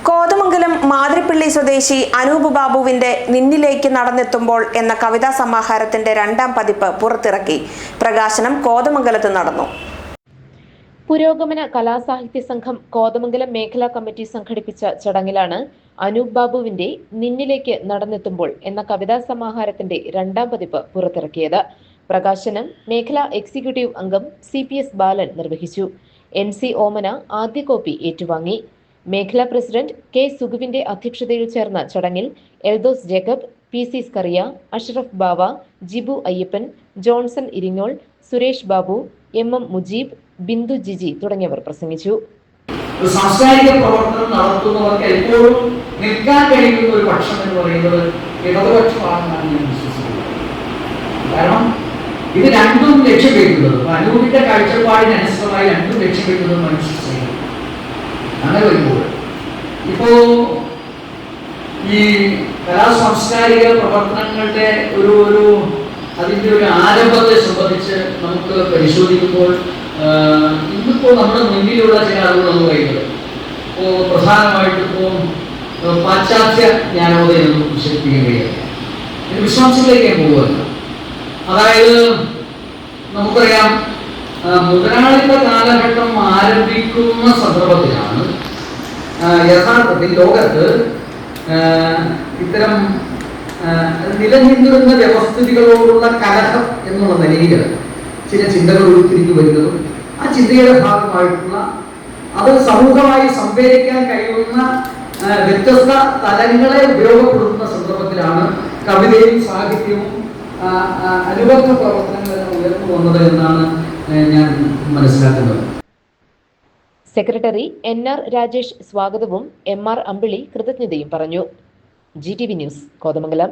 കോതമംഗലം മാതിരിപ്പള്ളി സ്വദേശി അനൂപ് ബാബുവിന്റെ നിന്നിലേക്ക് നടന്നെത്തുമ്പോൾ എന്ന കവിതാ സമാഹാരത്തിന്റെ 2ാം പതിപ്പ് പുറത്തിറക്കി. പ്രകാശനം കോതമംഗലത്ത് നടന്നു. പുരോഗമന കലാസാഹിത്യ സംഘം കോതമംഗലം മേഖലാ കമ്മിറ്റി സംഘടിപ്പിച്ച ചടങ്ങിലാണ് അനൂപ് ബാബുവിന്റെ നിന്നിലേക്ക് നടന്നെത്തുമ്പോൾ എന്ന കവിതാ സമാഹാരത്തിന്റെ 2ാം പതിപ്പ് പുറത്തിറക്കിയത്. പ്രകാശനം മേഖലാ എക്സിക്യൂട്ടീവ് അംഗം CPS ബാലൻ നിർവഹിച്ചു. NC ഓമന ആദ്യ കോപ്പി ഏറ്റുവാങ്ങി. മേഖലാ പ്രസിഡന്റ് K സുഗുവിന്റെ അധ്യക്ഷതയിൽ ചേർന്ന ചടങ്ങിൽ എൽദോസ് ജേക്കബ്, PC സ്കറിയ, അഷ്റഫ് ബാവ, ജിബു അയ്യപ്പൻ, ജോൺസൺ ഇരിങ്ങോൾ, സുരേഷ് ബാബു, MM മുജീബ്, ബിന്ദു ജിജി തുടങ്ങിയവർ പ്രസംഗിച്ചു. സാംസ്കാരിക പ്രവർത്തനം നടത്തുന്നവർക്ക് എപ്പോഴും നിൽക്കാൻ കഴിയുന്ന ഒരു പക്ഷം എന്ന് പറയുന്നത് ഇടതുപക്ഷമാണെന്നാണ് ഞാൻ വിശ്വസിക്കുന്നത്. കാരണം ഇത് രണ്ടും ലക്ഷ്യം വെക്കുന്നത് അനൂപിന്റെ കാഴ്ചപ്പാടിനനുസൃതമായി രണ്ടും ലക്ഷ്യം വെക്കുന്നത് മനുഷ്യ സ്നേഹം. അങ്ങനെ വരുമ്പോൾ ഇപ്പോ ഈ കലാ സാംസ്കാരിക പ്രവർത്തനങ്ങളുടെ ഒരു അതിൻ്റെ ഒരു ആരംഭത്തെ സംബന്ധിച്ച് നമുക്ക് പരിശോധിക്കുമ്പോൾ ഇന്നിപ്പോ നമ്മുടെ മുന്നിലുള്ള ചില അറിവുകളെന്ന് പറയുന്നത് ഇപ്പോൾ പ്രധാനമായിട്ട് ഇപ്പോൾ പാശ്ചാത്യ ജ്ഞാനോദയം വിശേഷിപ്പിക്കാൻ കഴിയില്ല. വിശ്വാസത്തിലേക്ക് പോകുമല്ല. അതായത് നമുക്കറിയാം മുതലാളിത്ത കാലഘട്ടം ആരംഭിക്കുന്ന സന്ദർഭത്തിലാണ് യഥാർത്ഥത്തിൽ ലോകത്ത് ഇത്തരം നിലനിന്നിരുന്ന വ്യവസ്ഥിതികളോടുള്ള കലഹം എന്നുള്ള നിലയിൽ ചില ചിന്തകൾ ഉരുത്തിരിഞ്ഞു വരുന്നതും ആ ചിന്തയുടെ ഭാഗമായിട്ടുള്ള അത് സമൂഹമായി സംവേദിക്കാൻ കഴിയുന്ന വ്യത്യസ്ത തലങ്ങളെ ഉപയോഗപ്പെടുത്തുന്ന സന്ദർഭത്തിലാണ് കവിതയും സാഹിത്യവും അനുബന്ധ പ്രവർത്തനങ്ങളെല്ലാം ഉയർന്നു വന്നത് എന്നാണ് ഞാൻ മനസ്സിലാക്കുന്നത്. സെക്രട്ടറി NR രാജേഷ് സ്വാഗതവും MR അമ്പിളി കൃതജ്ഞതയും പറഞ്ഞു. GTV news Kothamangalam.